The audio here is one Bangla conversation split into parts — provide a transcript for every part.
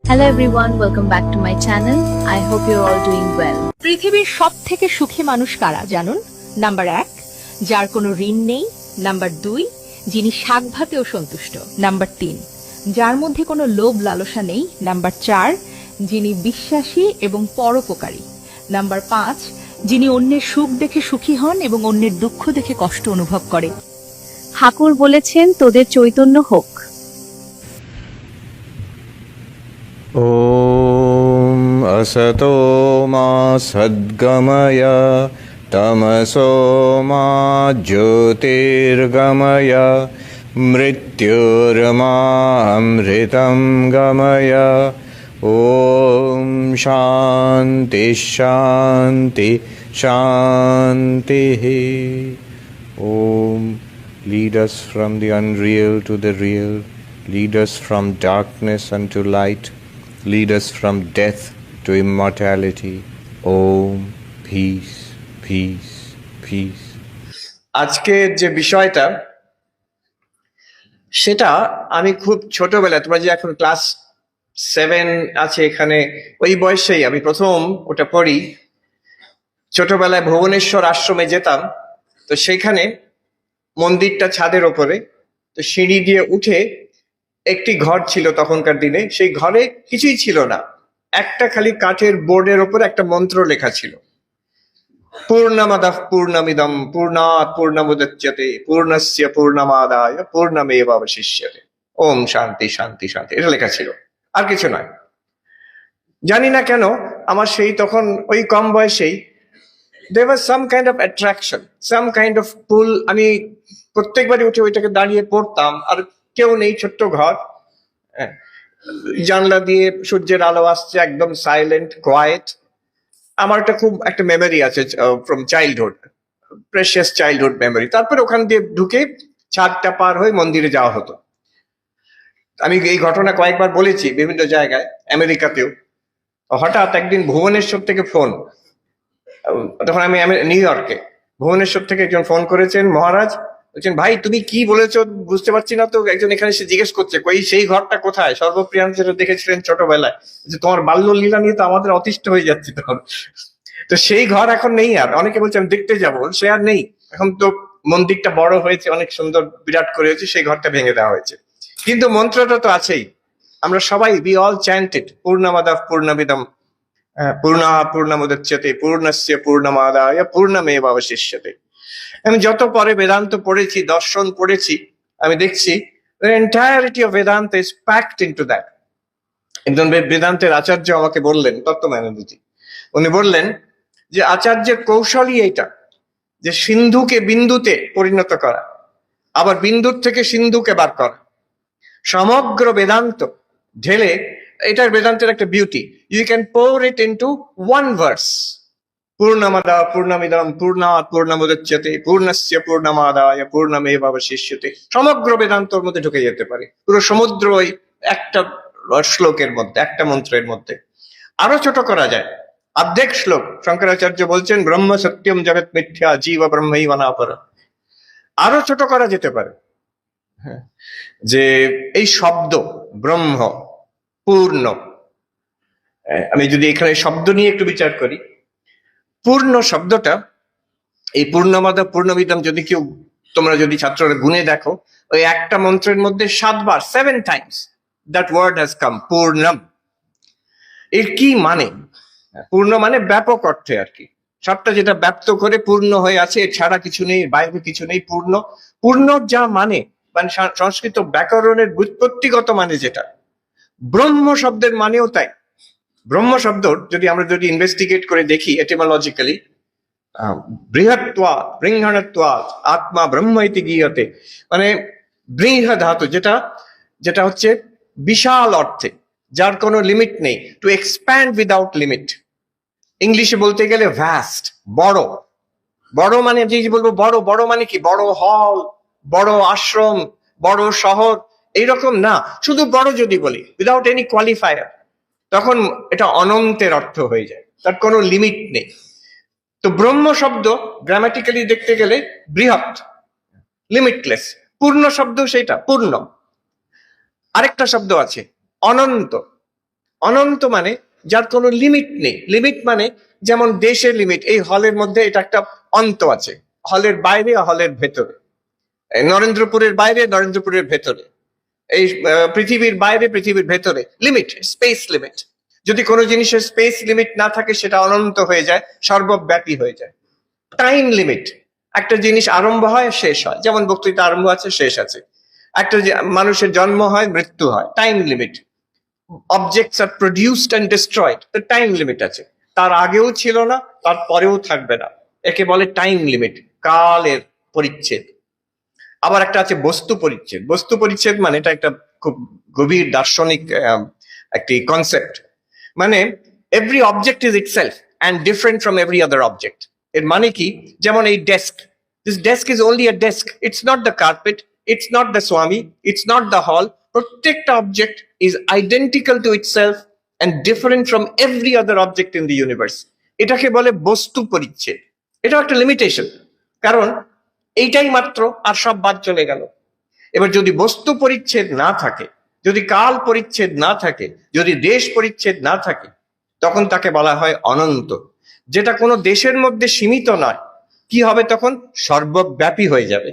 Hello everyone, welcome back to my channel. I hope you're all doing well. পৃথিবীর সবথেকে সুখী মানুষ কারা জানুন? নাম্বার 1, যার কোনো ঋণ নেই। নাম্বার 2, যিনি শাক ভাতেও সন্তুষ্ট। নাম্বার 3, যার মধ্যে কোনো লোভ লালসা নেই। নাম্বার 4, যিনি বিশ্বাসী এবং পরোপকারী। নাম্বার 5, যিনি অন্যের সুখ দেখে সুখী হন এবং অন্যের দুঃখ দেখে কষ্ট অনুভব করে। ঠাকুর বলেছেন তোদের চৈতন্য হোক। ॐ असतो मा सद्गमय तमसो मा ज्योतिर्गमय मृत्युर्मामृतं गमय ॐ शान्ति शान्ति शान्तिः ॐ lead us from the unreal to the real, lead us from darkness unto light, lead us from death to immortality. Om, peace, peace, peace. আজকের যে বিষয়টা সেটা আমি খুব ছোটবেলায়, তোমরা যে এখন ক্লাস 7 আছে এখানে, ওই বয়সেই আমি প্রথম ওটা পড়ি। ছোটবেলায় ভুবনেশ্বর আশ্রমে যেতাম, তো সেখানে মন্দিরটা ছাদের ওপরে, তো সিঁড়ি দিয়ে উঠে একটি ঘর ছিল তখনকার দিনে। সেই ঘরে কিছুই ছিল না, একটা খালি কাঠের বোর্ডের ওপরে একটা মন্ত্র লেখা ছিল, পূর্ণমাদাঃ পূর্ণমিদম পূর্ণাৎ পূর্ণমুদচ্যতে পূর্ণস্য পূর্ণমাদায় পূর্ণমেবাবশিষ্যতে ওম শান্তি শান্তি শান্তি, এটা লেখা ছিল, আর কিছু নয়। জানি না কেন আমার সেই তখন ওই কম বয়সেই there was some kind of attraction, some kind of pull. আমি প্রত্যেকবারই উঠে ওইটাকে দাঁড়িয়ে পড়তাম, আর কেউ নেই, ছোট্ট ঘর, জানলা দিয়ে সূর্যের আলো আসছে, একদম সাইলেন্ট কোয়াইট। আমার খুব একটা মেমোরি আছে from childhood, precious childhood memory. তারপরে ওখান দিয়ে ঢুকে ছাদটা পার হয়ে মন্দিরে যাওয়া হতো। আমি এই ঘটনা কয়েকবার বলেছি বিভিন্ন জায়গায়, আমেরিকাতেও। হঠাৎ একদিন ভুবনেশ্বর থেকে ফোন, তখন আমি নিউ ইয়র্কে, ভুবনেশ্বর থেকে একজন ফোন করেছেন, মহারাজ বলছেন, ভাই তুমি কি বলেছো বুঝতে পারছি না তো। একজন এখানে এসে জিজ্ঞেস করছে, কই সেই ঘরটা কোথায়, সর্বপ্রিয়ান যেটা দেখেছিলেন ছোটবেলায়, যে তোমার বাল্য লীলা নিয়ে তো আমাদের অতিষ্ঠ হয়ে যাচ্ছে তখন। তো সেই ঘর এখন নেই আর। অনেকে বলছে আমি দেখতে যাবো, সে আর নেই। এখন তো মন্দিরটা বড় হয়েছে, অনেক সুন্দর বিরাট করে হয়েছে, সেই ঘরটা ভেঙে দেওয়া হয়েছে, কিন্তু মন্ত্রটা তো আছেই। আমরা সবাই we all chanted পূর্ণমাদাঃ পূর্ণমিদম পূর্ণাৎ পূর্ণমুদচ্যতে পূর্ণস্য পূর্ণমাদায় পূর্ণমেবাবশিষ্যতে। আমি যত পরে বেদান্ত পড়েছি, দর্শন পড়েছি, আমি দেখছি the entirety of Vedanta is packed into that. একজন বেদান্তের আচার্য আমাকে বললেন, তত্ত্বজ্ঞানজি, উনি বললেন যে আচার্যের কৌশলই এইটা, যে সিন্ধুকে বিন্দুতে পরিণত করা, আবার বিন্দুর থেকে সিন্ধুকে বার করা, সমগ্র বেদান্ত ঢেলে। এটার বেদান্তের একটা beauty, you can pour it into one verse, পূর্ণমাদা পূর্ণমিদম পূর্ণাৎ পূর্ণমুদচ্যতে পূর্ণস্য পূর্ণমাদায় পূর্ণমেবাবশিষ্যতে। সমগ্র বেদান্তর মধ্যে ঢুকে যেতে পারে, পুরো সমুদ্র ওই একটা শ্লোকের মধ্যে, একটা মন্ত্রের মধ্যে। আরো ছোট করা যায়, অর্ধেক শ্লোক। শঙ্করাচার্য বলছেন ব্রহ্ম সত্যম জগৎ মিথ্যা জীব ব্রহ্মৈব নাপরা। আরো ছোট করা যেতে পারে, যে এই শব্দ ব্রহ্ম পূর্ণ, আমি যদি এখানে শব্দ নিয়ে একটু বিচার করি, পূর্ণ শব্দটা, এই পূর্ণমাদা পূর্ণমিদম যদি কেউ, তোমরা যদি ছাত্ররা গুণে দেখো, ওই একটা মন্ত্রের মধ্যে 7 বার, 7 times that word has come, Purnam. এর কি মানে? পূর্ণ মানে ব্যাপক অর্থে আর কি, সবটা যেটা ব্যাপ্ত করে পূর্ণ হয়ে আছে, এর ছাড়া কিছু নেই, বাইরে কিছু নেই। পূর্ণ, পূর্ণ যা মানে সংস্কৃত ব্যাকরণের ব্যুৎপত্তিগত মানে যেটা, ব্রহ্ম শব্দের মানেও তাই। ব্রহ্ম শব্দ যদি আমরা ইনভেস্টিগেট করে দেখি এটিমোলজিক্যালি, বৃহত্ত্বাৎ বৃংহণত্বাৎ আত্মা ব্রহ্ম ইতি গীয়তে, মানে বৃহ ধাতু, যেটা হচ্ছে বিশাল অর্থে, যার কোনো লিমিট নেই, টু এক্সপ্যান্ড উইদাউট লিমিট। ইংলিশে বলতে গেলে ভ্যাস্ট, বড়। বড় মানে যে বলবো বড়, বড় মানে কি, বড় হল, বড় আশ্রম, বড় শহর, এইরকম না। শুধু বড় যদি বলি উইদাউট এনি কোয়ালিফায়ার, তখন এটা অনন্তের অর্থ হয়ে যায়, তার কোনো লিমিট নেই। তো ব্রহ্ম শব্দ গ্রামাটিক্যালি দেখতে গেলে বৃহৎ, লিমিটলেস। পূর্ণ শব্দ সেটা, পূর্ণ। আরেকটা শব্দ আছে অনন্ত। অনন্ত মানে যার কোনো লিমিট নেই। লিমিট মানে যেমন দেশের লিমিট, এই হলের মধ্যে এটা একটা অন্ত আছে, হলের বাইরে হলের ভেতরে, নরেন্দ্রপুরের বাইরে নরেন্দ্রপুরের ভেতরে, এই পৃথিবীর বাইরে পৃথিবীর ভেতরে, লিমিট, স্পেস লিমিট। যদি কোনো জিনিসের স্পেস লিমিট না থাকে সেটা অনন্ত হয়ে যায়, সর্বব্যাপী হয়ে যায়। টাইম লিমিট, একটা জিনিস আরম্ভ হয় শেষ হয়, যেমন বক্তৃতা আরম্ভ আছে শেষ আছে। একটা মানুষের জন্ম হয় মৃত্যু হয়, time limit. Objects are produced and destroyed, তো টাইম লিমিট আছে। তার আগেও ছিল না, তার পরেও থাকবে না, একে বলে টাইম লিমিট, কালের পরিচ্ছেদ। আবার একটা আছে বস্তু পরিচ্ছেদ। বস্তু পরিচ্ছেদ মানে এটা একটা খুব গভীর দার্শনিক একটি কনসেপ্ট। মানে every object is itself and different from every other object. এর মানে কি, যেমন এই desk, this desk is only a desk, it's not the carpet, it's not the swami, it's not the hall. প্রত্যেকটা object is identical to itself and different from every other object in the universe. এটাকে বলে বস্তু পরিচ্ছেদ। এটাও একটা লিমিটেশন, কারণ এইটাই মাত্র, আর সব বাদ চলে গেল। এবার যদি বস্তু পরিচ্ছেদ না থাকে, যদি কাল পরিচ্ছেদ না থাকে, যদি দেশ পরিচ্ছেদ না থাকে, তখন তাকে বলা হয় অনন্ত। যেটা কোনো দেশের মধ্যে সীমিত নয়, কি হবে তখন? সর্বব্যাপী হয়ে যাবে।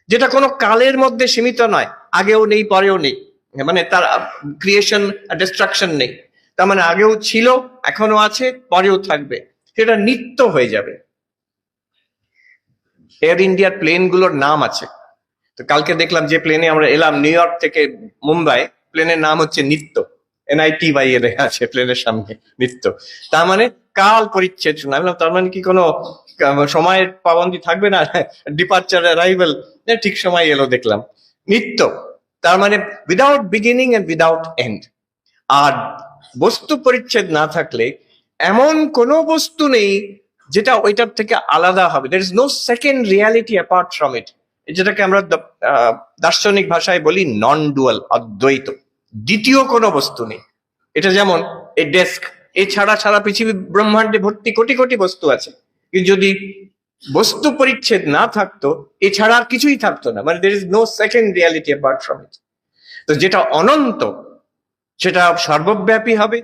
যেটা কোনো কালের মধ্যে সীমিত নয়, আগেও নেই পরেও নেই, মানে তার ক্রিয়েশন আর ডিস্ট্রাকশন নেই, তার মানে আগেও ছিল, এখনো আছে, পরেও থাকবে, সেটা নিত্য হয়ে যাবে। এয়ার ইন্ডিয়ার প্লেনগুলোর নাম আছে। তো কালকে দেখলাম যে প্লেনে আমরা এলাম নিউ ইয়র্ক থেকে মুম্বাই, প্লেনের নাম হচ্ছে নিত্য, NITY এর আছে প্লেনের সামনে, নিত্য। তার মানে কাল পরিচ্ছেদ শোনা। আমি বললাম, তার মানে কি কোনো সময়ের পাবন্দি থাকবে না? ডিপার্চার অ্যারাইভেল ঠিক সময় এলো দেখলাম, নিত্য। তার মানে without beginning end without end. আর বস্তু পরিচ্ছেদ না থাকলে এমন কোনো বস্তু নেই যেটা ওইটার থেকে আলাদা হবে। There is no second reality apart from it, যেটাকে আমরা দার্শনিক ভাষায় বলি নন ডুয়াল, অদ্বৈত। দ্বিতীয় কোনো বস্তু নেই। এটা যেমন এই ডেস্ক, এছাড়া সারা পৃথিবী ব্রহ্মাণ্ডে ভর্তি কোটি কোটি বস্তু আছে, কিন্তু যদি বস্তু পরিচ্ছেদ না থাকতো, এছাড়া আর কিছুই থাকতো না, মানে there is no second reality apart from it. তো যেটা অনন্ত সেটা সর্বব্যাপী হবে,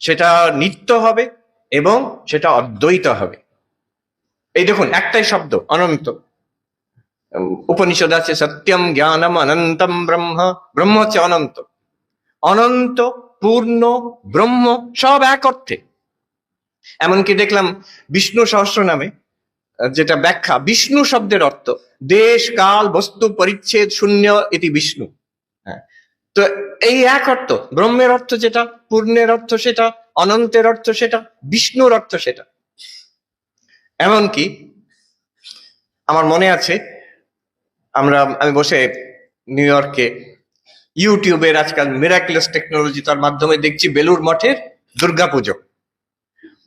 সেটা নিত্য হবে, এবং সেটা অদ্বৈত হবে। এই দেখুন, একটাই শব্দ অনন্ত। উপনিষদ আছে সত্যম জ্ঞানম অনন্তম ব্রহ্ম। ব্রহ্ম হচ্ছে অনন্ত, অনন্ত, পূর্ণ, ব্রহ্ম, সব এক অর্থে। এমনকি দেখলাম বিষ্ণু সহস্র নামে যেটা ব্যাখ্যা, বিষ্ণু শব্দের অর্থ দেশ কাল বস্তু পরিচ্ছেদ শূন্য ইতি বিষ্ণু। হ্যাঁ, তো এই এক অর্থ, ব্রহ্মের অর্থ যেটা, পূর্ণের অর্থ সেটা, অনন্তের অর্থ সেটা, বিষ্ণুর অর্থ সেটা। এমনকি আমার মনে আছে আমি বসে নিউ ইয়র্কে ইউটিউবের আজকাল মিরাকুলাস টেকনোলজি, তার মাধ্যমে দেখছি বেলুর মঠের দুর্গাপুজো।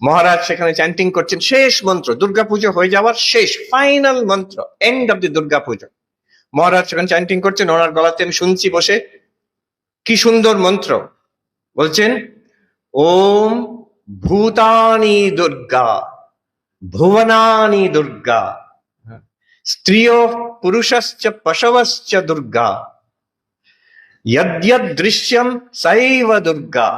মহারাজ সেখানে চ্যান্টিং করছেন শেষ মন্ত্র, দুর্গাপুজো হয়ে যাওয়ার শেষ ফাইনাল মন্ত্র, এন্ড অফ দি দুর্গাপুজো। মহারাজ সেখানে চ্যান্টিং করছেন, ওনার গলাতে আমি শুনছি বসে, কি সুন্দর মন্ত্র বলছেন, ওম ভূতানি দুর্গা ভুবনানি দুর্গা স্ত্রিয় পুরুষশ্চ পশবশ্চ দুর্গা যদ্যদ দৃশ্যম সৈব দুর্গা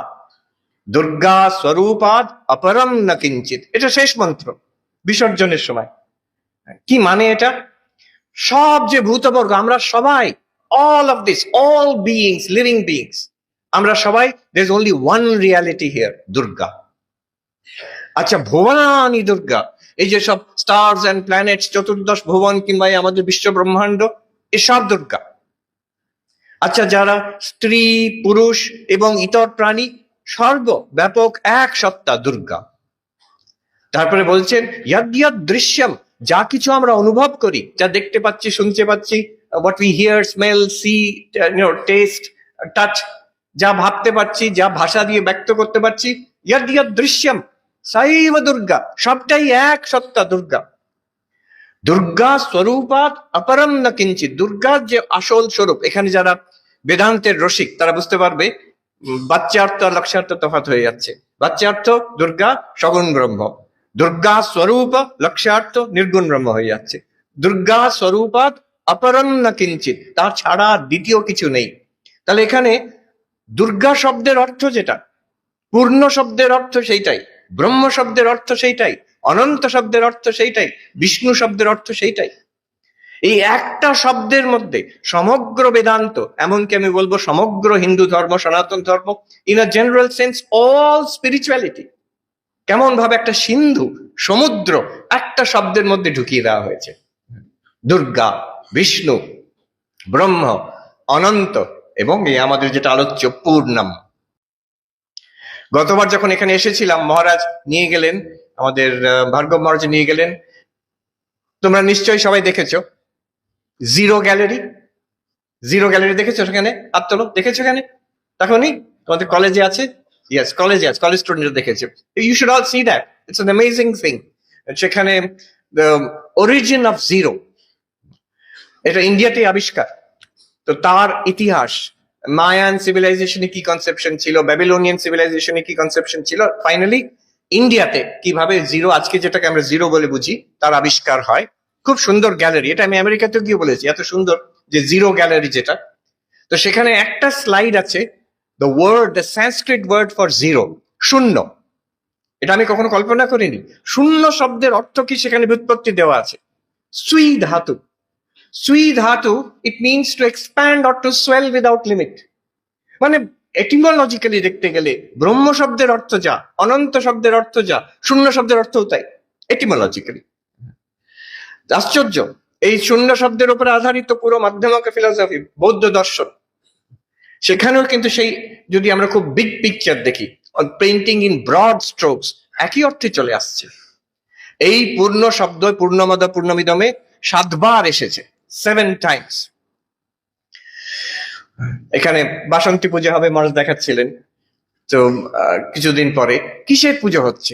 দুর্গা স্বরূপাৎ অপরম ন কিঞ্চিৎ। এটা শেষ মন্ত্র বিসর্জনের সময়। কি মানে এটা? সব যে ভূতবর্গ, আমরা সবাই, all of this, all beings, living beings, আমরা সবাই, there is only one reality here, Durga. আচ্ছা, ভুবনানি দুর্গা, এই যে সব স্টার্স এন্ড প্ল্যানেটস, চতুর্দশ ভুবন কিংবা আমাদের বিশ্ব ব্রহ্মাণ্ড, এসব দুর্গা। আচ্ছা, যারা স্ত্রী পুরুষ এবং ইতর প্রাণী, সর্ব ব্যাপক এক সত্তা দুর্গা। তারপরে বলছেন যদ্যদ দৃশ্যম, যা কিছু আমরা অনুভব করি, যা দেখতে পাচ্ছি, শুনতে পাচ্ছি, what we hear, smell, see, taste, touch, যা ভাবতে পারছি, যা ভাষা দিয়ে ব্যক্ত করতে পারছি, যদ্যদ দৃশ্যম সৈব দুর্গা, সবটাই এক সত্তা দুর্গা। দুর্গা স্বরূপাৎ অপরম ন কিঞ্চিৎ, দুর্গার যে আসল স্বরূপ, এখানে যারা বেদান্তের রসিক তারা বুঝতে পারবে বাচ্যার্থ আর লক্ষ্যার্থ তফাৎ হয়ে যাচ্ছে। বাচ্যার্থ দুর্গা সগুণ ব্রহ্ম, দুর্গা স্বরূপ লক্ষ্যার্থ নির্গুণ ব্রহ্ম হয়ে যাচ্ছে। দুর্গা স্বরূপাৎ অপরম ন কিঞ্চিৎ, তার ছাড়া দ্বিতীয় কিছু নেই। তাহলে এখানে দুর্গা শব্দের অর্থ যেটা, পূর্ণ শব্দের অর্থ সেইটাই, ব্রহ্ম শব্দের অর্থ সেইটাই, অনন্ত শব্দের অর্থ সেইটাই, বিষ্ণু শব্দের অর্থ সেইটাই। এই একটা শব্দের মধ্যে সমগ্র বেদান্ত, এমনকি আমি বলবো সমগ্র হিন্দু ধর্ম, সনাতন ধর্ম, in a general sense all spirituality, কেমন ভাবে একটা সিন্ধু সমুদ্র একটা শব্দের মধ্যে ঢুকিয়ে দেওয়া হয়েছে। দুর্গা, বিষ্ণু, ব্রহ্ম, অনন্ত এবং এই আমাদের যেটা আলোচ্য পূর্ণম। গতবার যখন এখানে এসেছিলাম, মহারাজ নিয়ে গেলেন, আমাদের ভার্গব মহারাজ নিয়ে গেলেন, তোমরা নিশ্চয়ই সবাই দেখেছো জিরো গ্যালারি। জিরো গ্যালারি দেখেছো সেখানে? হাত তোলো, দেখেছো এখানে? তখনই তোমাদের কলেজে আছে? ইয়েস, কলেজে আছে, কলেজ স্টুডেন্ট দেখেছো। You should all see that, it's an amazing thing. সেখানে দ্য অরিজিন অফ জিরো, এটা ইন্ডিয়াতেই আবিষ্কার। তো তার ইতিহাস, মায়ান সিভিলাইজেশনে কি কনসেপশন ছিল, ব্যাবিলনিয়ান সিভিলাইজেশনে কি কনসেপশন ছিল, ফাইনালি ইন্ডিয়াতে কিভাবে জিরো, আজকে যেটাকে আমরা জিরো বলে বুঝি, তার আবিষ্কার হয়। খুব সুন্দর গ্যালারি, এটা আমি আমেরিকাতে গিয়ে বলেছি, এত সুন্দর যে জিরো গ্যালারি যেটা। তো সেখানে একটা স্লাইড আছে, the Sanskrit word for zero, shunya. এটা আমি কখনো কল্পনা করিনি। শূন্য শব্দের অর্থ কি সেখানে ব্যুৎপত্তি দেওয়া আছে। সুই ধাতু, সুই ধাতু, it means to expand or to swell without limit. মানে এটিমোলজিক্যালি দেখতে গেলে ব্রহ্ম শব্দের অর্থ যা, অনন্ত শব্দের অর্থ যা, শূন্য শব্দের অর্থও তাই এটিমোলজিক্যালি। আশ্চর্য, এই শূন্য শব্দের উপরে আধারিত পুরো মাধ্যমিক ফিলসফি, বৌদ্ধ দর্শন, সেখানেও কিন্তু সেই, যদি আমরা খুব বিগ পিকচার দেখি, পেইন্টিং ইন ব্রড স্ট্রোকস, একই অর্থে চলে আসছে। এই পূর্ণ শব্দ পূর্ণমদ পূর্ণমিদমে 7 বার এসেছে, 7 টাইমস। এখানে বাসন্তী পুজো হবে, মহারাজ দেখাচ্ছিলেন। তো কিছুদিন পরে কিসের পুজো হচ্ছে,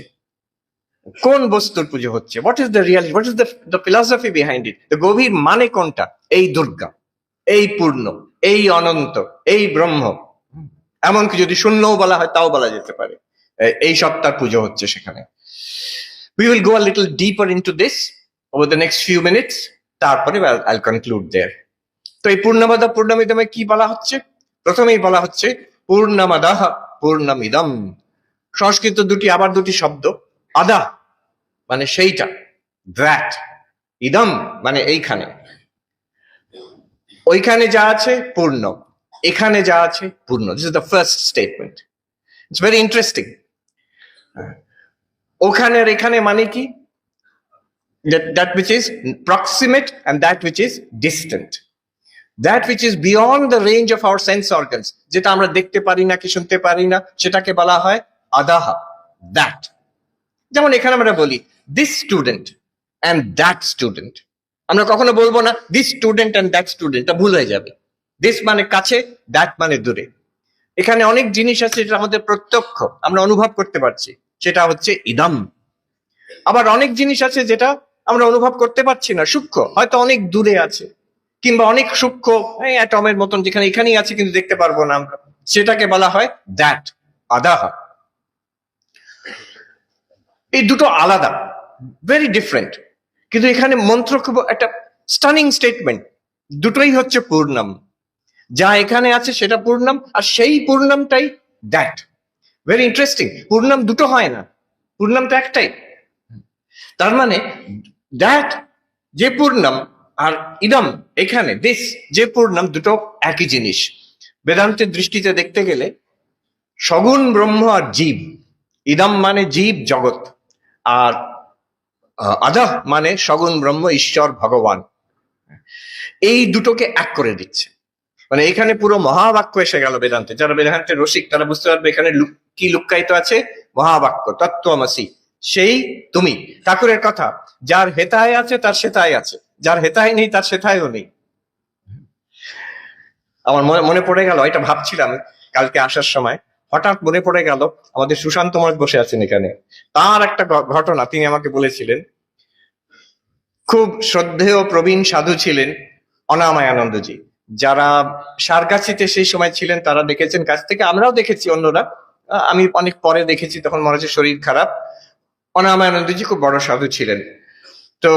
কোন বস্তুর পুজো হচ্ছে, what is the reality, what is the philosophy behind it, the গভীর মানে কোনটা? এই দুর্গা, এই পূর্ণ, এই অনন্ত, এই ব্রহ্ম। এমনকি যদি শূন্যও বলা হয় তাও বলা যেতে পারে, এই সত্তার পুজো হচ্ছে সেখানে। We will go a little deeper into this over the next few minutes, তারপরে I'll conclude there. তো এই পূর্ণমদ পূর্ণমিদমে কি বলা হচ্ছে? প্রথমেই বলা হচ্ছে পূর্ণমদঃ পূর্ণমিদম। সংস্কৃত আবার দুটি শব্দ, আদা মানে সেইটা, দ্যাট, ইদম মানে এইখানে। ওইখানে যা আছে পূর্ণ, এখানে যা আছে পূর্ণ। This is the first statement. It's very interesting. ওখানে আর এখানে মানে কি? That which is proximate and that which is distant, that which is beyond the range of our sense organs, যেটা আমরা দেখতে পারি না, কি শুনতে পারি না, সেটাকে বলা হয় আদাহা, দ্যাট। যেমন এখানে আমরা বলি this student and that student, আমরা কখনো বলবো না this student and that student, তা ভুল হয়ে যাবে। দিস মানে কাছে, দ্যাট মানে দূরে। এখানে অনেক জিনিস আছে যেটা আমাদের প্রত্যক্ষ, আমরা অনুভব করতে পারছি, সেটা হচ্ছে ইদম। আবার অনেক জিনিস আছে যেটা আমরা অনুভব করতে পারছি না, সূক্ষ্ম, হয়তো অনেক দূরে আছে, কিংবা অনেক সূক্ষ্ম, অ্যাটমের মতন, যেখানে এখানেই আছে কিন্তু দেখতে পারবো না আমরা, সেটাকে বলা হয় দ্যাট, আদাহা। এই দুটো আলাদা, ভেরি ডিফারেন্ট, কিন্তু এখানে মন্ত্র খুব একটা স্টানিং স্টেটমেন্ট। দুটোই হচ্ছে পূর্ণম, যা এখানে আছে সেটা পূর্ণম, আর সেই পূর্ণমটাই দ্যাট। Very interesting. পূর্ণম দুটো হয় না, পূর্ণম তো একটাই। তার মানে দ্যাট যে পূর্ণম, আর ইদম এখানে দিস যে পূর্ণম, দুটো একই জিনিস। বেদান্তের দৃষ্টিতে দেখতে গেলে সগুণ ব্রহ্ম আর জীব, ইদম মানে জীব জগৎ, আর আদাহ মানে সগুণ ব্রহ্ম ঈশ্বর ভগবান, এই দুটোকে এক করে দিচ্ছে। মানে এখানে পুরো মহাবাক্য এসে গেল বেদান্তে। যারা বেদান্তের রসিক তারা বুঝতে পারবে এখানে কি লুক্কায়িত আছে। মহাবাক্য, তত্ত্বমসি, সেই তুমি। ঠাকুরের কথা, যার হেতায় আছে তার সেতায় আছে, যার হেতায় নেই তার সেতায়ও নেই। আমার মনে পড়ে গেল, এটা ভাবছিলাম কালকে আসার সময়, হঠাৎ মনে পড়ে গেল আমাদের সুশান্ত মহারাজ বসে আছেন এখানে, তার একটা ঘটনা তিনি আমাকে বলেছিলেন। খুব শ্রদ্ধেয় প্রবীণ সাধু ছিলেন অনাময়ানন্দজি। যারা সারগাছিতে সেই সময় ছিলেন তারা দেখেছেন কাছ থেকে, আমরাও দেখেছি অন্যরা, আমি অনেক পরে দেখেছি, তখন মহারাজের শরীর খারাপ। অনাময়ানন্দজি খুব বড় সাধু ছিলেন। তো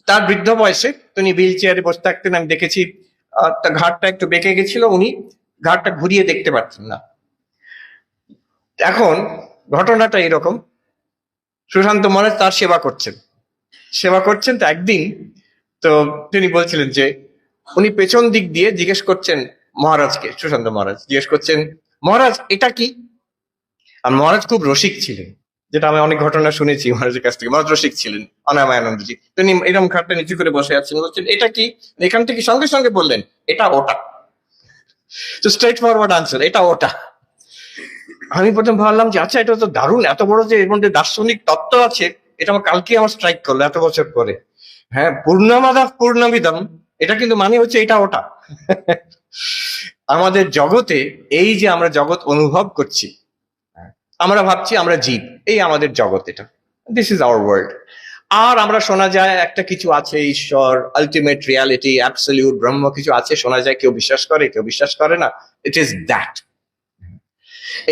তার বৃদ্ধ বয়সে তিনি হুইল চেয়ারে বসে থাকতেন, আমি দেখেছি। তার ঘাড়টা একটু বেঁকে গেছিল, উনি ঘাড়টা ঘুরিয়ে দেখতে পারতেন না। এখন ঘটনাটা এরকম, সুশান্ত মহারাজ তার সেবা করছেন তো একদিন, তো তিনি বলছিলেন যে উনি পেছন দিক দিয়ে জিজ্ঞেস করছেন মহারাজকে, সুশান্ত মহারাজ জিজ্ঞেস করছেন, মহারাজ এটা কি? আর মহারাজ খুব রসিক ছিলেন, যেটা আমি অনেক ঘটনা শুনেছি মহারাজের কাছ থেকে। মহারাজ রসিক ছিলেন, অনামায়ানন্দজি। তিনি এরকম খাটটা নিচু করে বসে আছেন, বলছেন এটা কি? এখান থেকে সঙ্গে সঙ্গে বললেন এটা ওটা। তো স্ট্রেট ফরওয়ার্ড আনসার, এটা ওটা। আমি প্রথম ভাবলাম যে আচ্ছা, এটা তো দারুণ, এত বড় যে এর মধ্যে দার্শনিক তত্ত্ব আছে, এটা আমার কালকে আমার স্ট্রাইক করলো এত বছর পরে। হ্যাঁ, পূর্ণমাদাঃ পূর্ণমিদম, এটা কিন্তু মানে হচ্ছে এটা ওটা। আমাদের জগতে এই যে আমরা জগৎ অনুভব করছি, আমরা ভাবছি আমরা জীব, এই আমাদের জগৎ, এটা দিস ইজ আওয়ার ওয়ার্ল্ড। আর আমরা শোনা যায় একটা কিছু আছে, ঈশ্বর, আলটিমেট রিয়ালিটি, অ্যাবসলিউট ব্রহ্ম কিছু আছে, শোনা যায়, কেউ বিশ্বাস করে কেউ বিশ্বাস করে না। It is that.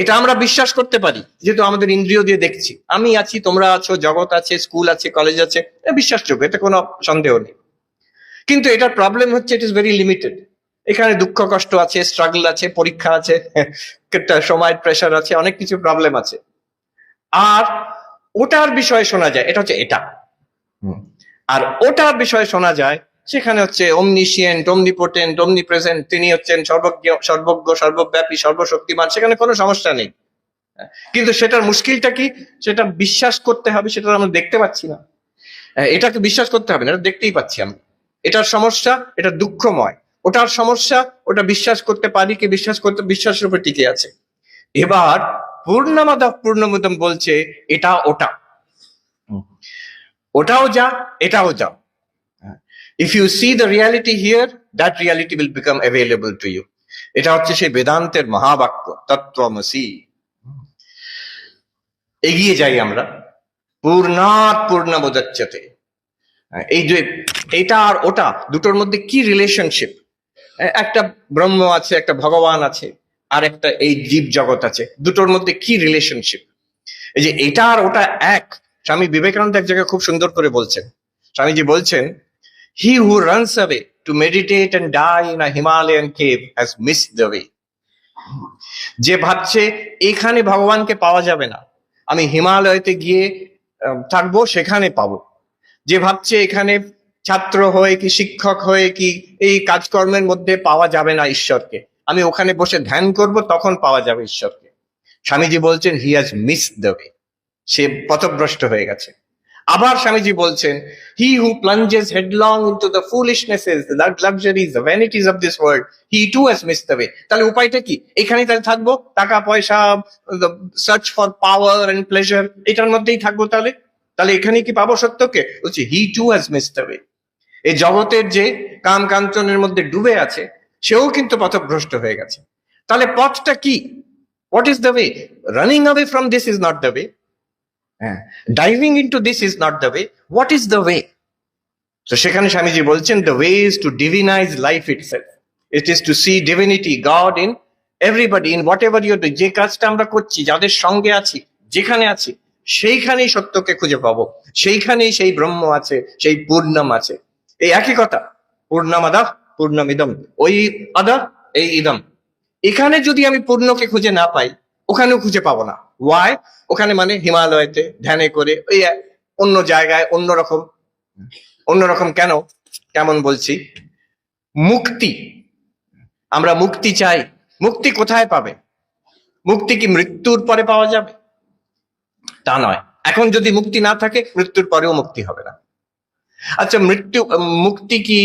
এটা আমরা বিশ্বাস করতে পারি যেহেতু আমাদের ইন্দ্রিয় দিয়ে দেখছি, আমি আছি, তোমরা আছো, জগৎ আছে, স্কুল আছে, কলেজ আছে, বিশ্বাসযোগ্য, এতে কোনো সন্দেহ নেই। কিন্তু এটার প্রবলেম হচ্ছে ইট ইজ ভেরি লিমিটেড। এখানে দুঃখ কষ্ট আছে, স্ট্রাগল আছে, পরীক্ষা আছে, সময়ের প্রেশার আছে, অনেক কিছু প্রবলেম আছে। আর ওটার বিষয়ে শোনা যায়, এটা হচ্ছে এটা। আর ওটার বিষয়ে শোনা যায়, সেখানে হচ্ছে omniscient, omnipotent, omnipresent, তিনি হচ্ছেন সর্বজ্ঞ, সর্বজ্ঞ, সর্বব্যাপী, সর্বশক্তিমান, সেখানে কোনো সমস্যা নেই। কিন্তু সেটার মুশকিলটা কি? সেটা বিশ্বাস করতে হবে, সেটা আমরা দেখতে পাচ্ছি না। এটাকে বিশ্বাস করতে হবে না, এটা দেখতেই পাচ্ছি আমি। এটার সমস্যা, এটা দুঃখময়। ওটার সমস্যা, ওটা বিশ্বাস করতে পারি কি বিশ্বাসের উপর টিকে আছে। এবার পূর্ণমাদাঃ পূর্ণমিদম বলছে এটা ওটা, ওটাও যা এটাও যা। If you see the reality here, that reality will become available to you. এটা হচ্ছে সেই বেদান্তের মহাবাক্য তত্ত্বমসি। এগিয়ে যাই আমরা, পূর্ণাৎ পূর্ণমুদচ্যতে। এই যে এটা আর ওটা দুটোর মধ্যে কি রিলেশনশিপ? একটা ব্রহ্ম আছে, একটা ভগবান আছে, আর একটা এই জীব জগৎ আছে, দুটোর মধ্যে কি রিলেশনশিপ? এই যে এটা আর ওটা এক, স্বামী বিবেকানন্দ এক জায়গায় খুব সুন্দর করে বলছেন। স্বামীজি বলছেন, he who runs away to meditate and die in a Himalayan cave has missed the way. যে ভাবছে এখানে ভগবানকে পাওয়া যাবে না, আমি হিমালয়তে গিয়ে থাকবো, সেখানে পাবো, যে ভাবছে এখানে ছাত্র হয়ে কি শিক্ষক হয়ে কি এই কাজকর্মের মধ্যে পাওয়া যাবে না ঈশ্বরকে, আমি ওখানে বসে ধ্যান করব, তখন পাওয়া যাবে ঈশ্বরকে, স্বামীজি বলছেন he has missed the way, সে পথভ্রষ্ট হয়ে গেছে। আবার স্বামীজি বলছেন, he who plunges headlong into the foolishnesses, the luxuries, the vanities of this world, he too has missed the way. তাহলে উপায়টা কি? এখানেই তাহলে থাকবো, টাকা পয়সা, search for power and pleasure, এটার মধ্যেই থাকবো। তাহলে এখানে কি পাবো সত্যকে? বলছি he too has missed the way. এই জগতের যে কাম কাঞ্চনের মধ্যে ডুবে আছে, সেও কিন্তু পথভ্রষ্ট হয়ে গেছে। তাহলে পথটা কি? What is the way? Running away from this is not the way, diving into this is not the way. What is the way? তো সেখানে স্বামীজি বলছেন, the way is to divinise life itself. It is to see divinity, God in everybody, in whatever you do. যে কাজটা আমরা করছি, যাদের সঙ্গে আছি, যেখানে আছি, সেইখানেই সত্যকে খুঁজে পাবো, সেইখানেই সেই ব্রহ্ম আছে, সেই পূর্ণম আছে। এই একই কথা, পূর্ণমাদাঃ পূর্ণমিদম, ওই আদা এই ইদম। এখানে যদি আমি পূর্ণকে খুঁজে না পাই, ওখানেও খুঁজে পাবো না। ওয়াই? ওখানে মানে হিমালয়তে ধ্যানে করে, ওই অন্য জায়গায় অন্যরকম। কেমন বলছি? মুক্তি, আমরা মুক্তি চাই। মুক্তি কোথায় পাবে? মুক্তি কি মৃত্যুর পরে পাওয়া যাবে? তা নয়। এখন যদি মুক্তি না থাকে, মৃত্যুর পরেও মুক্তি হবে না। আচ্ছা, মুক্তি কি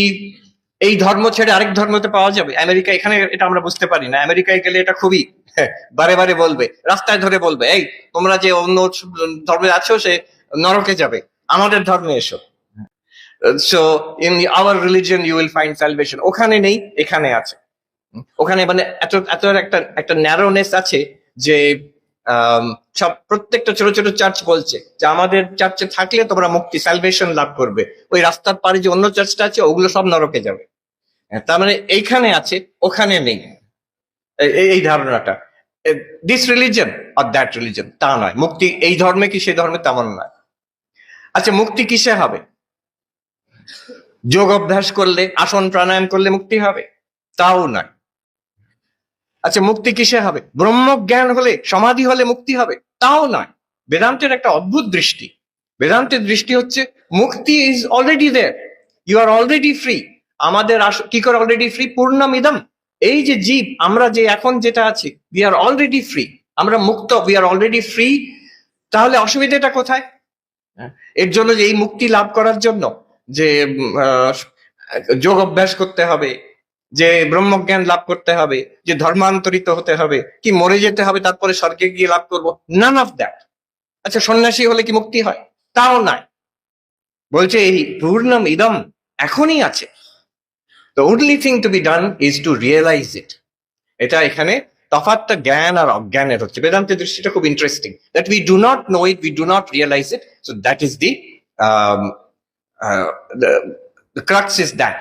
এই ধর্ম ছেড়ে আরেক ধর্মতে পাওয়া যাবে? আমেরিকা, এখানে এটা আমরা বুঝতে পারি না। আমেরিকায় গেলে এটা খুবই বারে বারে বলবে, রাস্তায় ধরে বলবে, এই তোমরা যে অন্য ধর্মে আছো, সে নরকে যাবে, আমাদের ধর্মে এসো। So in our religion you will find salvation. ওখানে নেই, এখানে আছে। ওখানে মানে এত একটা ন্যারোনেস আছে যে সব প্রত্যেকটা ছোট ছোট চার্চ বলছে যে আমাদের চার্চে থাকলে তোমরা মুক্তি, সালভেশন লাভ করবে। ওই রাস্তার পারে যে অন্য চার্চটা আছে, ওগুলো সব নরকে যাবে। তার মানে এইখানে আছে, ওখানে নেই, এই ধারণাটা। দিস রিলিজন আর দ্যাট রিলিজন, তা নয়। মুক্তি এই ধর্মে কি সেই ধর্মে, তেমন নয়। আচ্ছা, মুক্তি কিসে হবে? যোগ অভ্যাস করলে, আসন প্রাণায়াম করলে মুক্তি হবে? তাও নয়। আচ্ছা, মুক্তি কিসে হবে? ব্রহ্মজ্ঞান হলে, সমাধি হলে মুক্তি হবে? তাও নয়। বেদান্তের একটা অদ্ভুত দৃষ্টি। বেদান্তের দৃষ্টি হচ্ছে মুক্তি is already there, you are already free. আমাদের কি করে অলরেডি ফ্রি? পূর্ণমিদম। এই যে জীব, আমরা যে এখন যেটা আছি, উই আর অলরেডি ফ্রি, আমরা মুক্ত, উই আর অলরেডি ফ্রি। তাহলে অসুবিধাটা কোথায়? এর জন্য যে এই মুক্তি লাভ করার জন্য যে যোগ অভ্যাস করতে হবে, যে ব্রহ্মজ্ঞান লাভ করতে হবে, যে ধর্মান্তরিত হতে হবে, কি মরে যেতে হবে তারপরে স্বর্গে গিয়ে লাভ করবো, নান অফ দ্যাট। আচ্ছা, সন্ন্যাসী হলে কি মুক্তি হয়? তাও নাই। বলছে এই পূর্ণম ইদম এখনই আছে। The only thing to be done is to realise it. এটা এখানে তফাৎটা জ্ঞান আর অজ্ঞানের হচ্ছে। বেদান্তের দৃষ্টিটা খুব interesting, that we do not know it, we do not realise it, so that is the crux is that,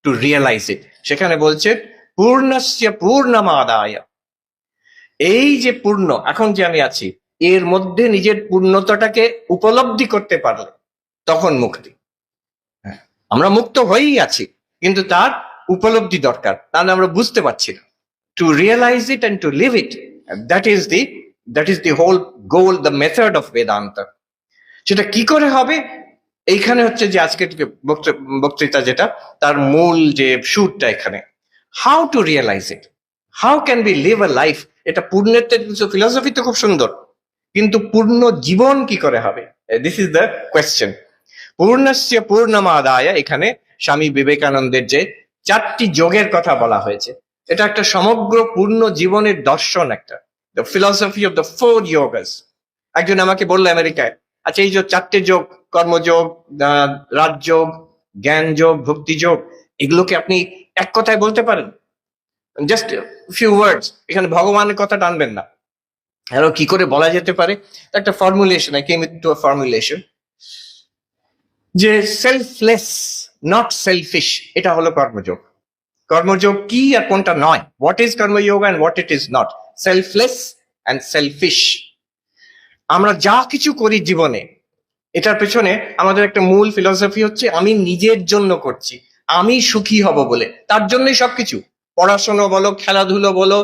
to realise it. সেখানে বলছে পূর্ণস্য পূর্ণমাদায়, এই যে পূর্ণ এখন যে আমি আছি, এর মধ্যে নিজের পূর্ণতাটাকে উপলব্ধি করতে পারলে তখন মুক্তি। আমরা মুক্ত হয়েই আছি, কিন্তু তার উপলব্ধি দরকার, তাহলে আমরা বুঝতে পারছি না। To realize it and to live it, that is the whole goal, the method of Vedanta. সেটা কি করে হবে? এইখানে হচ্ছে যে আজকের বক্তৃতা যেটা, তার মূল যে সুরটা এখানে, how to realise it, how can be live a life. এটা পূর্ণের ফিলসফি তো খুব সুন্দর, কিন্তু পূর্ণ জীবন কি করে হবে? This is the question. পূর্ণস্য পূর্ণমাদায়, এখানে স্বামী বিবেকানন্দের যে 4টি যোগের কথা বলা হয়েছে, এটা একটা সমগ্র পূর্ণ জীবনের দর্শন, একটা the philosophy of the 4 yogas। একজন আমাকে বললো আমেরিকায়, আচ্ছা এই যে 4টে যোগ, কর্মযোগ, রাজযোগ, জ্ঞান যোগ, ভক্তি যোগ, এগুলোকে আপনি এক কথায় বলতে পারেন? জাস্ট ফিউ ওয়ার্ডস, এখানে ভগবানের কথা টানবেন না। আরো কি করে বলা যেতে পারে? একটা formulation, I came to a formulation, যে সেলফলেস নট সেলফিশ, এটা হলো কর্মযোগ। কর্মযোগ কি আর কোনটা নয়? What is karmayoga and what it is not? Selfless and selfish. আমরা যা কিছু করি জীবনে, এটার পেছনে আমাদের একটা মূল ফিলসফি হচ্ছে আমি নিজের জন্য করছি, আমি সুখী হব বলে। তার জন্যই সবকিছু, পড়াশোনা বলো, খেলাধুলো বলো,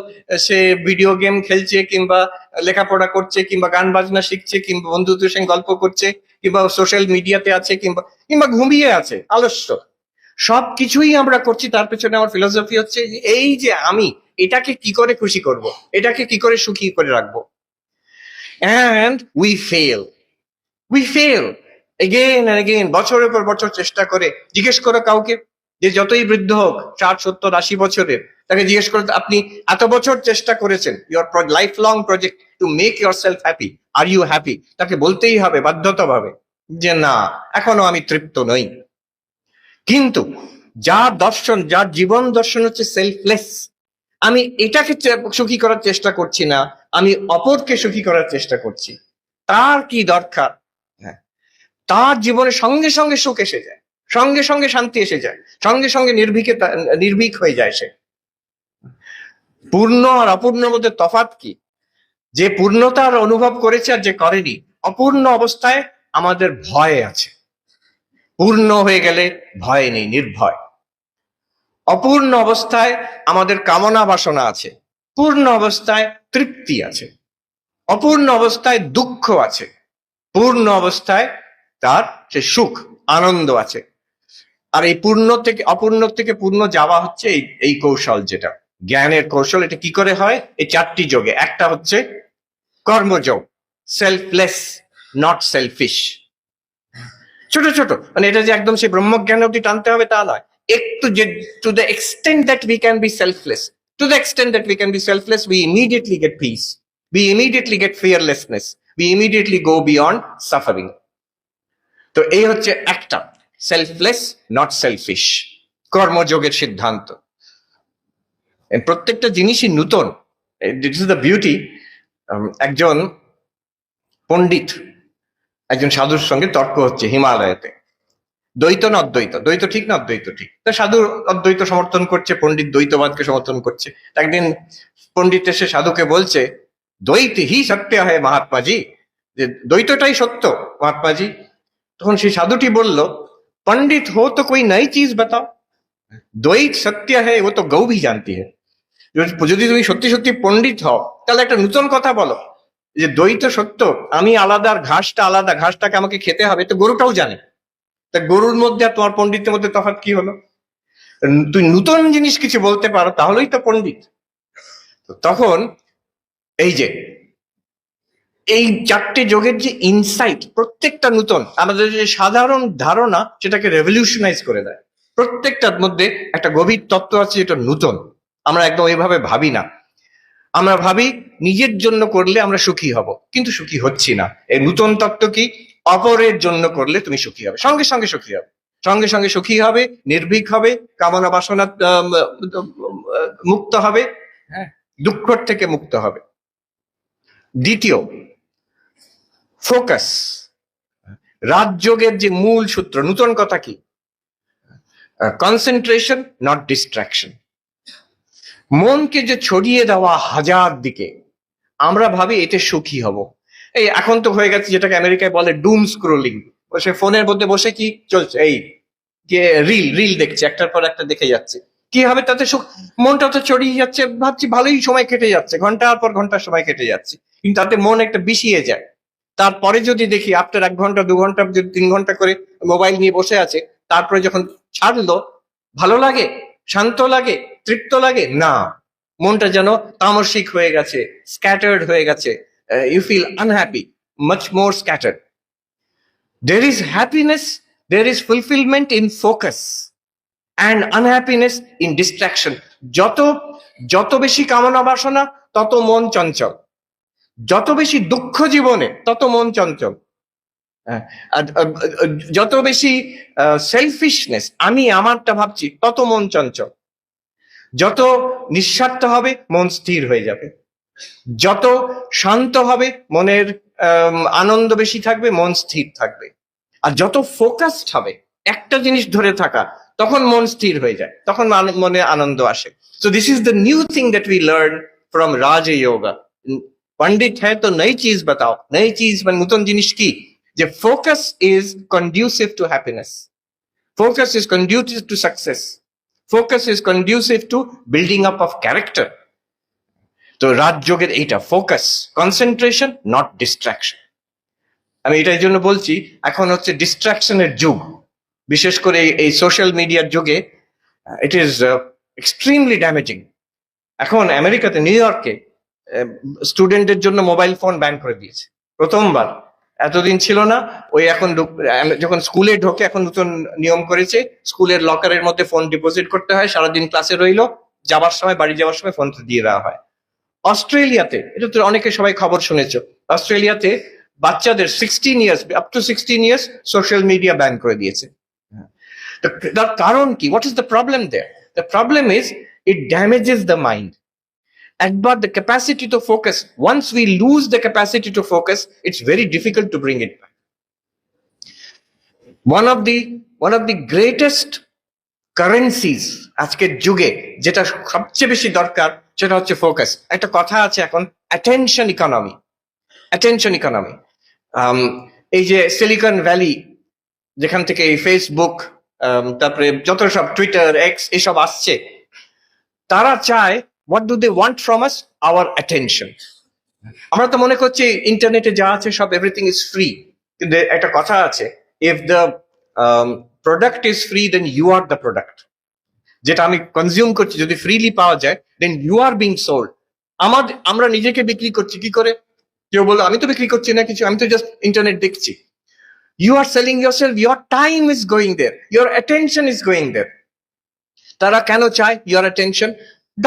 সে ভিডিও গেম খেলছে কিংবা লেখাপড়া করছে কিংবা গান বাজনা শিখছে কিংবা বন্ধুদের সঙ্গে গল্প করছে কিংবা সোশ্যাল মিডিয়াতে আছে কিংবা কিংবা ঘুমিয়ে আছে, আলস্য, সবকিছুই আমরা করছি। তার পেছনে আমার ফিলসফি হচ্ছে এই যে আমি এটাকে কি করে খুশি করব, এটাকে কি করে সুখী করে রাখবো। And we fail again and again, বছরের পর বছর চেষ্টা করে। জিজ্ঞেস করো কাউকে যে যতই বৃদ্ধ হোক, 60, 70, 80 বছরের, তাকে জিজ্ঞেস করো আপনি এত বছর চেষ্টা করেছেন, your life long project to make your self happy, are you happy? তাকে বলতেই হবে বাধ্যতাভাবে যে না, এখনো আমি তৃপ্ত নই। কিন্তু যার দর্শন, যার জীবন দর্শন হচ্ছে সেলফলেস, আমি এটাকে সুখী করার চেষ্টা করছি না, আমি অপরকে সুখী করার চেষ্টা করছি, তার কি দরকার? তার জীবনে সঙ্গে সঙ্গে সুখ এসে যায়, সঙ্গে সঙ্গে শান্তি এসে যায়, সঙ্গে সঙ্গে নির্ভীক হয়ে যায় সে। পূর্ণ আর অপূর্ণর মধ্যে তফাৎ কি? যে পূর্ণতার অনুভব করেছে আর যে করেনি। অপূর্ণ অবস্থায় আমাদের ভয় আছে, পূর্ণ হয়ে গেলে ভয় নেই, নির্ভয়। অপূর্ণ অবস্থায় আমাদের কামনা বাসনা আছে, পূর্ণ অবস্থায় তৃপ্তি আছে। অপূর্ণ অবস্থায় দুঃখ আছে, পূর্ণ অবস্থায় তার সে সুখ আনন্দ আছে। আর এই পূর্ণ থেকে অপূর্ণ থেকে পূর্ণ যাওয়া হচ্ছে এই কৌশল, যেটা জ্ঞানের কৌশল। এটা কি করে হয়? এই 4টি যোগে। একটা হচ্ছে কর্মযোগ, সেলফলেস নট সেলফিশ। ছোট ছোট, মানে এটা যে একদম সেই ব্রহ্মজ্ঞান অব্দি টানতে হবে তা নয়, একটু যে to the extent that we can be selfless, to the extent that we can be selfless, we immediately get peace, we immediately get fearlessness, we immediately go beyond suffering. তো এই হচ্ছে একটা সেলফলেস নট সেলফিশ কর্মযোগের সিদ্ধান্ত। প্রত্যেকটা জিনিসই নূতন। This is the beauty. একজন পণ্ডিত একজন সাধুর সঙ্গে তর্ক হচ্ছে হিমালয়েতে, দ্বৈত না অদ্বৈত, দ্বৈত ঠিক না অদ্বৈত ঠিক। তো সাধু অদ্বৈত সমর্থন করছে, পণ্ডিত দ্বৈতবাদকে সমর্থন করছে। একদিন পণ্ডিত এসে সাধুকে বলছে, দ্বৈত হি সত্য হয় মহাত্মাজি, যে দ্বৈতটাই সত্য মহাত্মাজি। তখন সেই সাধুটি বলল, पंडित हो तो कोई नई चीज बताओ, द्वैत सत्य है वो तो गौ भी जानती है। যদি তুমি সত্যি সত্যি পণ্ডিত হও তাহলে একটা নতুন কথা বলো, যে দ্বৈত সত্য, আমি আলাদা আর ঘাসটা আলাদা, ঘাসটাকে আমাকে খেতে হবে, তো গরুটাও জানে। তা গরুর মধ্যে আর তোমার পণ্ডিতের মধ্যে তফাৎ কি হলো? তুই নতুন জিনিস কিছু বলতে পারো তাহলেই তো পণ্ডিত। তো তখন এই যে এই চারটে যোগের যে ইনসাইট, প্রত্যেকটা নতুন, আমাদের যে সাধারণ ধারণা সেটাকে রেভলিউশনাইজ করে দেয়। প্রত্যেকটার মধ্যে একটা গভীর তত্ত্ব আছে যেটা নতুন। আমরা একদম এইভাবে ভাবি না, আমরা ভাবি নিজের জন্য করলে আমরা সুখী হব, কিন্তু সুখী হচ্ছি না। এই নতুন তত্ত্ব কি? অপরের জন্য করলে তুমি সুখী হবে, সঙ্গে সঙ্গে সুখী হবে, সঙ্গে সঙ্গে সুখী হবে, নির্ভীক হবে, কামনা বাসনা মুক্ত হবে, হ্যাঁ, দুঃখ থেকে মুক্ত হবে। দ্বিতীয়, ফোকাস। রাজযোগের যে মূল সূত্র, নতুন কথা কি? Concentration, not distraction. মনকে যে ছড়িয়ে দেওয়া হাজার দিকে, আমরা ভাবি এতে সুখী হব। এই এখন তো হয়ে গেছে যেটাকে আমেরিকায় বলে ডুম স্ক্রোলিং। সে ফোনের মধ্যে বসে কি চলছে, এই যে রিল রিল দেখছে, একটার পর একটা দেখে যাচ্ছে, কি হবে তাতে সুখ? মনটা তো ছড়িয়ে যাচ্ছে, ভাবছি ভালোই সময় কেটে যাচ্ছে, ঘন্টার পর ঘন্টা সময় কেটে যাচ্ছে, কিন্তু তাতে মন একটা বিষিয়ে যায়। তারপরে যদি দেখি আফটার 1 ঘন্টা 2 ঘন্টা যদি 3 ঘন্টা করে মোবাইল নিয়ে বসে আছে, তারপরে যখন ছাড়লো, ভালো লাগে, শান্ত লাগে, তৃপ্ত লাগে না, মনটা যেন তামসিক হয়ে গেছে, স্ক্যাটার্ড হয়ে গেছে। You feel unhappy, much more scattered. There is happiness, there is fulfillment in focus and unhappiness in distraction. যত বেশি কামনা বাসনা তত মন চঞ্চল, যত বেশি দুঃখ জীবনে তত মন চঞ্চল, যত বেশি সেলফিশনেস, আমি আমারটা ভাবছি, তত মন চঞ্চল। যত নিঃস্বার্থ হবে মন স্থির হয়ে যাবে, যত শান্ত হবে মনের আনন্দ বেশি থাকবে, মন স্থির থাকবে। আর যত ফোকাসড হবে একটা জিনিস ধরে থাকা, তখন মন স্থির হয়ে যায়, তখন মনে আনন্দ আসে। So this is the new thing that we learn from rajayoga. পণ্ডিত হ্যাঁ তো নই চিজ বাতাও। নই চিজ মানে নতুন জিনিস কি? যে focus is conducive to happiness, focus is conducive to success, focus is conducive to building up of character. তো রাজযোগের এইটা ফোকাস, কনসেন্ট্রেশন, নট ডিস্ট্রাকশন। আমি এটাই জন্য বলছি এখন হচ্ছে ডিস্ট্রাকশনের যুগ, বিশেষ করে এই সোশ্যাল মিডিয়ার যুগে ইট ইজ এক্সট্রিমলি ড্যামেজিং। এখন আমেরিকাতে, নিউ ইয়র্কে স্টুডেন্টদের জন্য মোবাইল ফোন ব্যান করে দিয়েছে প্রথমবার, এতদিন ছিল না। ওই এখন যখন স্কুলে ঢোকে এখন নতুন নিয়ম করেছে, স্কুলের লকারের মধ্যে ফোন ডিপোজিট করতে হয়, সারাদিন ক্লাসে রইলো, যাবার সময় বাড়ি যাওয়ার সময় ফোনটা দিয়ে দেওয়া হয়। অস্ট্রেলিয়াতে, এটা তো অনেকে সবাই খবর শুনেছো, অস্ট্রেলিয়াতে বাচ্চাদের 16 years, up to 16 years social media ban করে দিয়েছে। তার কারণ কি? What is the problem there? The problem is it damages the mind. একবার the capacity to focus, once we lose the capacity to focus, it's very difficult to bring it back. One of the greatest currencies আজকের যুগে, যেটা সবচেয়ে বেশি দরকার, সেটা হচ্ছে ফোকাস। একটা কথা আছে এখন, অ্যাটেনশন ইকোনমি। অ্যাটেনশন ইকোনমি, এই যে সিলিকন ভ্যালি, যেখান থেকে এই ফেসবুক, তারপরে যত সব টুইটার, এক্স এসব আসছে, তারা চায়, what do they want from us? Our attention. আমরা তো মনে করছি ইন্টারনেটে যা আছে সব এভরিথিং ইজ ফ্রি, কিন্তু একটা কথা আছে, if the product is free then you are the product. যেটা আমি কনজিউম করছি যদি ফ্রিলি পাওয়া যায়, then you are being sold. আমরা নিজেকে বিক্রি করছি কি করে? কেউ বললো আমি তো বিক্রি করছি না কিছু, আমি তো জাস্ট ইন্টারনেট দেখছি। You are selling yourself, your time is going there, your attention is going there. তারা কেন চায় your attention?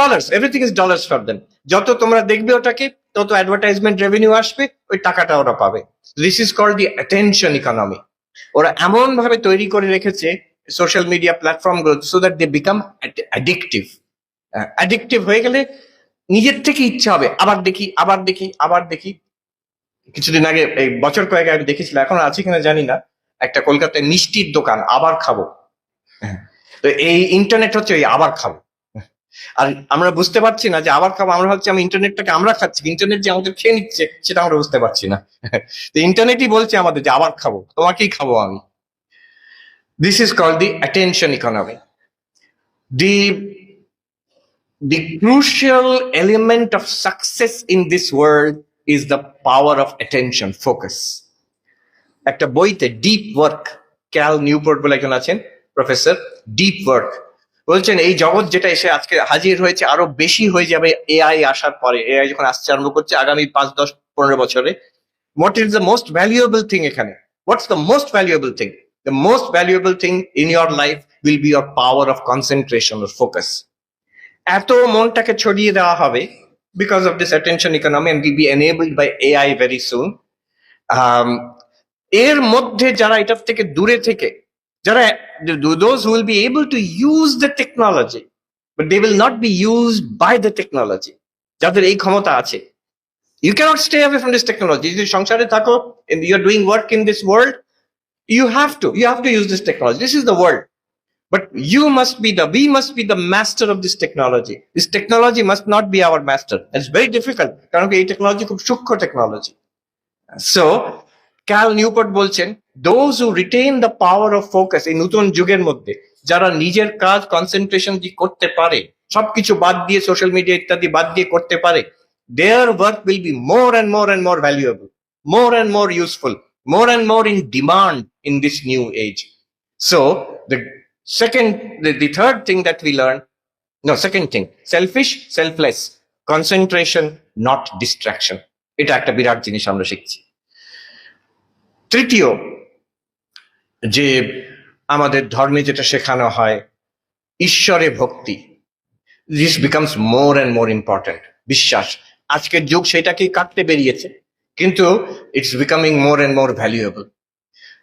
Dollars, everything is dollars for them. যত তোমরা দেখবে ওটাকে, তত অ্যাডভার্টাইজমেন্ট রেভিনিউ আসবে, ওই টাকাটা ওরা পাবে। This is called the attention economy. ওরা এমন ভাবে তৈরি করে রেখেছে সোশ্যাল মিডিয়া প্ল্যাটফর্ম গুলো, so that they become addictive. Addictive হয়ে গেলে নিজের থেকে ইচ্ছা হবে, আবার দেখি, আবার দেখি, আবার দেখি। কিছুদিন আগে, এই বছর কয়েক আগে দেখেছিলাম, এখন আছে কিনা জানি না, একটা কলকাতায় মিষ্টির দোকান, আবার খাবো। তো এই ইন্টারনেট হচ্ছে ওই আবার খাবো। আর আমরা বুঝতে পারছি না যে আবার খাবো, আমরা ভাবছি আমি ইন্টারনেটটাকে আমরা খাচ্ছি, ইন্টারনেট যে আমাদের খেয়ে নিচ্ছে সেটা আমরা বুঝতে পারছি না। তো ইন্টারনেটই বলছে আমাদের যে আবার খাবো, তোমাকেই খাবো আমি। This is called the attention economy. the crucial element of success in this world is the power of attention, focus. একটা বইতে ডিপ ওয়ার্ক, ক্যাল নিউপোর্ট বলে একজন আছেন প্রফেসর, ডিপ ওয়ার্ক বলছেন এই জগৎ যেটা এসে আজকে হাজির হয়েছে আরো বেশি হয়ে যাবে এআই আসার পরে, এআই যখন আসতে আরম্ভ করছে আগামী 5, 10, 15 বছরে। What is the most valuable thing এখানে? What's the most valuable thing? The most valuable thing in your life will be your power of concentration or focus. এত মনটাকে ছড়িয়ে দেওয়া হবে because of this attention economy and will be enabled by AI very soon. এর মধ্যে যারা এটার থেকে দূরে থেকে, যারা those who will be able to use the technology but they will not be used by the technology, যাদের এই ক্ষমতা আছে, you cannot stay away from this technology. যদি সংসারে থাকো and you are doing work in this world, you have to use this technology. This is the world. But we must be the master of this technology. This technology must not be our master. It's very difficult. কারণ এই টেকনোলজি খুব সূক্ষ্ম টেকনোলজি। So, ক্যাল নিউপোর্ট বলছেন, those who retain the power of focus এই নতুন যুগের মধ্যে, যারা নিজের কাজ কনসেন্ট্রেশন দিয়ে করতে পারে, সবকিছু বাদ দিয়ে সোশ্যাল মিডিয়া ইত্যাদি বাদ দিয়ে করতে পারে, their work will be more and more valuable, more and more useful, more and more in demand in this new age. So, the third thing that we learn, second thing, selfish, selfless, concentration, not distraction. এটা একটা বিরাট জিনিস আমরা শিখছি। তৃতীয়, যে আমাদের ধর্মে যেটা শেখানো হয়, ঈশ্বরে ভক্তি, this becomes more and more important. বিশ্বাস, আজকের যুগ সেটাকে কাটতে বেরিয়েছে, কিন্তু it's becoming more and more valuable.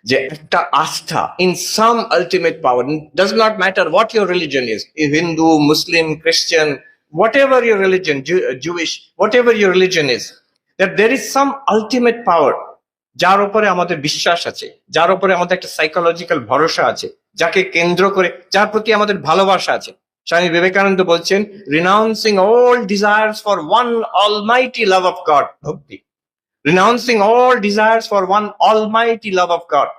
যে একটা আস্থা in some ultimate power, does not matter what your religion is, Hindu, Muslim, Christian, whatever your religion, Jewish, whatever your religion is, that there is some ultimate power যার উপরে আমাদের বিশ্বাস আছে, যার উপরে আমাদের একটা সাইকোলজিক্যাল ভরসা আছে, যাকে কেন্দ্র করে, যার প্রতি আমাদের ভালোবাসা আছে। স্বামী বিবেকানন্দ বলছেন, renouncing all desires for one almighty love of God, ভক্তি, renouncing all desires for one almighty love of God.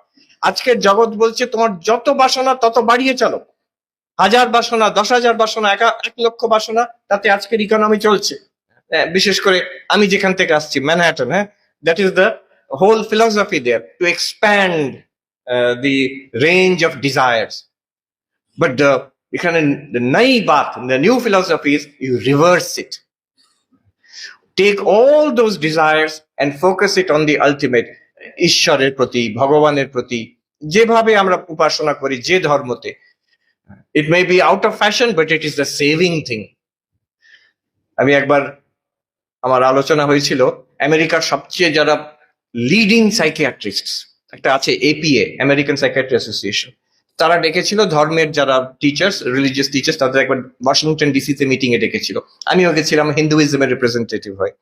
আজকের জগৎ বলছে তোমার যত বাসনা তত বাড়িয়ে চলো, 1000 বাসনা, 10,000 বাসনা, 1 লক্ষ বাসনা, তাতে আজকের ইকোনমি চলছে। বিশেষ করে আমি যেখান থেকে আসছি, Manhattan, that is the whole philosophy there, to expand the range of desires. But the nai baat, the new philosophy is you reverse it. Take all those desires and focus it on the ultimate, ঈশ্বরের প্রতি, ভগবানের প্রতি, যেভাবে আমরা উপাসনা করি, যে ধর্মতে। It may be out of fashion, but it is the saving thing. আমি একবার, আমার আলোচনা হয়েছিল, আমেরিকার সবচেয়ে যারা লিডিং সাইকিয়াট্রিস্ট একটা আছে, APA, আমেরিকান সাইকিয়াট্রি অ্যাসোসিয়েশন, তারা ডেকেছিল ধর্মের যারা টিচার্স, রিলিজিয়াস টিচার্স, তাদের একবার ওয়াশিংটন ডিসিতে মিটিং এ ডেকেছিল। আমিও গেছিলাম হিন্দুইজমের রিপ্রেজেন্টেটিভ হয়ে।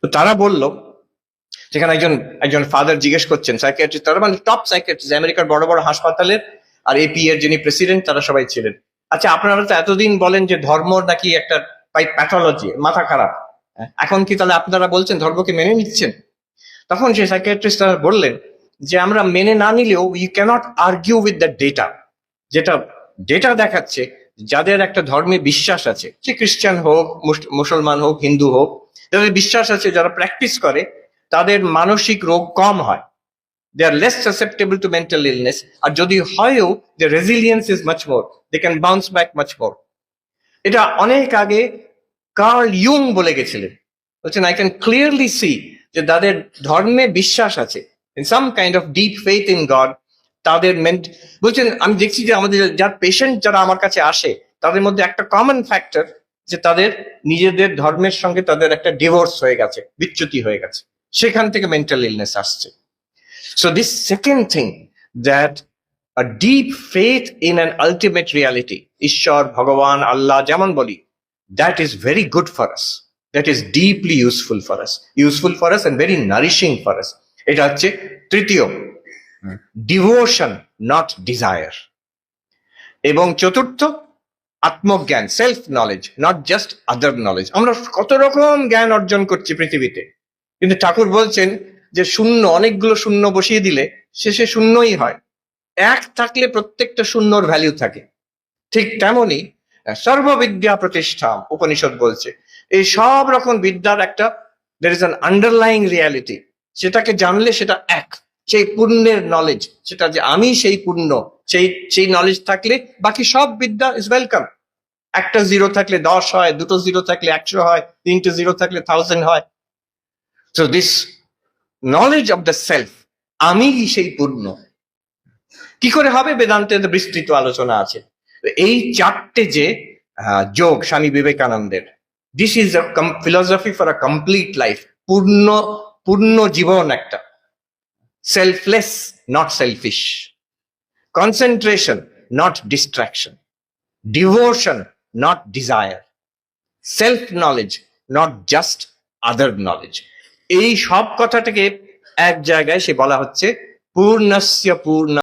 তো তারা বলল, যেখানে একজন ফাদার জিজ্ঞেস করছেন, সাইকিয়াট্রিস্ট, তারা মানে টপ সাইকিয়াট্রিস্ট আমেরিকার বড় বড় হাসপাতালের, আর APA এর যিনি প্রেসিডেন্ট, তারা সবাই ছিলেন। আচ্ছা, আপনারা তো এতদিন বলেন যে ধর্ম নাকি একটা প্যাথোলজি, মাথা খারাপ, এখন কি তাহলে আপনারা বলছেন ধর্মকে মেনে নিচ্ছেন? তখন সেই সাইকিয়াট্রিস্ট বললেন যে আমরা মেনে না নিলেও you can't argue with the data. যেটা ডেটা দেখাচ্ছে, যাদের একটা ধর্মে বিশ্বাস আছে, সে খ্রিস্টান হোক, মুসলমান হোক, হিন্দু হোক, যাদের বিশ্বাস আছে, যারা প্র্যাকটিস করে, তাদের মানসিক রোগ কম হয়, they are less susceptible to mental illness, আর যদি হয়ও, the resilience is much more, they can bounce back much more. এটা অনেক আগে কার্ল ইয়ুং বলে গেছিলেন, বলছেন আই ক্যান ক্লিয়ারলি সি যে তাদের ধর্মে বিশ্বাস আছে, in some kind of deep faith in God, তাদের বলছেন, আমি দেখছি যে আমাদের যার পেশেন্ট যারা আমার কাছে আসে, তাদের মধ্যে একটা কমন ফ্যাক্টর, যে তাদের নিজেদের ধর্মের সঙ্গে তাদের একটা ডিভোর্স হয়ে গেছে, বিচ্যুতি হয়ে গেছে, সেখান থেকে মেন্টাল ইলনেস আসছে। So this second thing, that a deep faith in an ultimate reality, ঈশ্বর, ভগবান, আল্লাহ যেমন বলি, that is very good for us, that is deeply useful for us and very nourishing for us. এটা হচ্ছে তৃতীয়, ডিভোশন নট ডিজায়ার। এবং চতুর্থ, আত্মজ্ঞান, self knowledge, not just other knowledge. আমরা কত রকম জ্ঞান অর্জন করছি পৃথিবীতে, কিন্তু ঠাকুর বলছেন যে শূন্য, অনেকগুলো শূন্য বসিয়ে দিলে শেষে শূন্যই হয়, এক থাকলে প্রত্যেকটা শূন্যর ভ্যালু থাকে। ঠিক তেমনি সর্ববিদ্যা প্রতিষ্ঠা উপনিষদ বলছে। এই সব রকম বিদ্যার একটা there is an underlying reality, সেটাকে জানলে সেটা এক, সেই পুণ্যের নলেজ, সেটা যে আমি সেই পুণ্য, সেই নলেজ থাকলে বাকি সব বিদ্যা ইজ ওয়েলকাম। একটা জিরো থাকলে 10 হয়, দুটো জিরো থাকলে 100 হয়, তিনটে জিরো থাকলে 1000 হয়। So this knowledge of the self, আমি সেই পূর্ণ, কি করে হবে? বেদান্তের বিস্তৃত আলোচনা আছে। এই চারটে যে যোগ স্বামী বিবেকানন্দের, this is a philosophy for a complete life, পূর্ণ জীবন একটা। Selfless, not selfish; concentration, not distraction; devotion, not desire; self knowledge, not just other knowledge. এই সব কথাটাকে এক জায়গায় সে বলা হচ্ছে পূর্ণস্য পূর্ণ